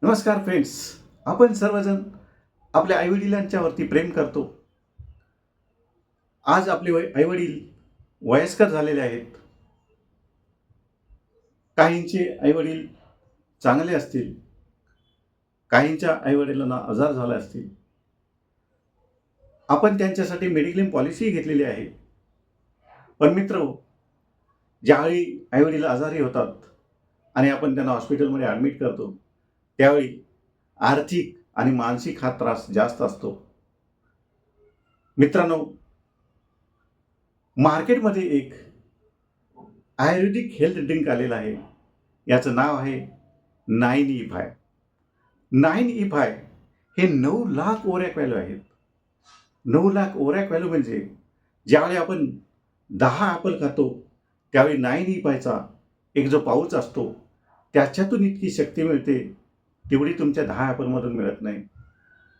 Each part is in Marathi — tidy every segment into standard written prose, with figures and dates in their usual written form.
नमस्कार फ्रेंड्स. आपण सर्वजण आपल्या आईवडिलांच्यावरती प्रेम करतो. आज आपले आईवडील वयस्कर झालेले आहेत. काहींचे आईवडील चांगले असतील, काहींच्या आईवडिलांना आजार झाले असतील. आपण त्यांच्यासाठी मेडिक्लेम पॉलिसी घेतलेली आहे. पण मित्रहो, ज्यावेळी आईवडील आजारी होतात आणि आपण त्यांना हॉस्पिटलमध्ये ॲडमिट करतो, त्यावेळी आर्थिक आणि मानसिक हा त्रास जास्त असतो. मित्रांनो, मार्केटमध्ये एक आयुर्वेदिक हेल्थ ड्रिंक आलेलं आहे. याचं नाव आहे 9E5. 9E5 हे 9 लाख ओरॅक व्हॅल्यू आहेत. 9 लाख ओरॅक व्हॅल्यू म्हणजे ज्यावेळी आपण 10 ॲपल खातो, त्यावेळी 9E5चा एक जो पाऊच असतो, त्याच्यातून इतकी शक्ती मिळते, तेवढी तुमच्या 10 ॲपलमधून मिळत नाही.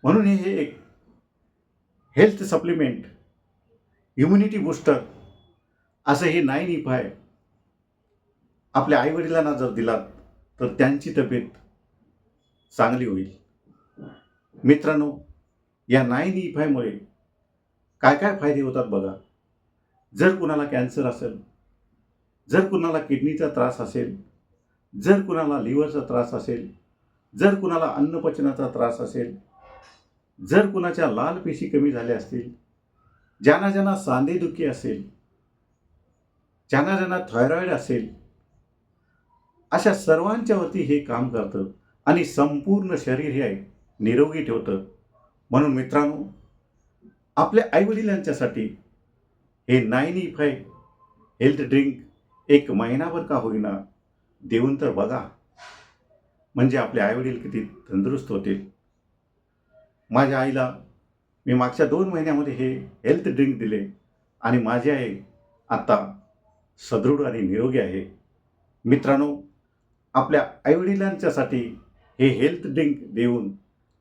म्हणून हे एक हेल्थ सप्लिमेंट, इम्युनिटी बूस्टर असं हे 9E5 आपल्या आईवडिलांना जर दिलात, तर त्यांची तब्येत चांगली होईल. मित्रांनो, या 9E5मुळे काय काय फायदे होतात बघा. जर कुणाला कॅन्सर असेल, जर कुणाला किडनीचा त्रास असेल, जर कुणाला लिव्हरचा त्रास असेल, जर कुणाला अन्नपचनाचा त्रास असेल, जर कुणाच्या लाल पेशी कमी झाल्या असतील, ज्यांना ज्यांना सांधेदुखी असेल, ज्यांना ज्यांना थायरॉईड असेल, अशा सर्वांच्यावरती हे काम करतं आणि संपूर्ण शरीर हे निरोगी ठेवतं. म्हणून मित्रांनो, आपल्या आईवडिलांच्यासाठी हे 9E5 हेल्थ ड्रिंक एक महिनाभर का होईना देऊन तर बघा. म्हणजे आपले आईवडील किती तंदुरुस्त होतील. माझ्या आईला मी मागच्या 2 महिन्यामध्ये हे हेल्थ ड्रिंक दिले आणि माझी आई आता सदृढ आणि निरोगी आहे. मित्रांनो, आपल्या आईवडिलांच्यासाठी हे हेल्थ ड्रिंक देऊन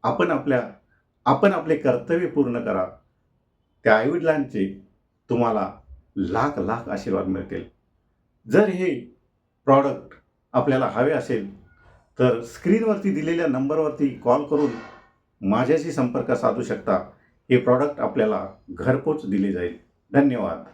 आपण आपले कर्तव्य पूर्ण करा. त्या आईवडिलांचे तुम्हाला लाख लाख आशीर्वाद मिळतील. जर हे प्रॉडक्ट आपल्याला हवे असेल, तर स्क्रीनवरती दिलेल्या नंबरवरती कॉल करून माझ्याशी संपर्क साधू शकता. हे प्रॉडक्ट आपल्याला घरपोच दिले जाईल. धन्यवाद.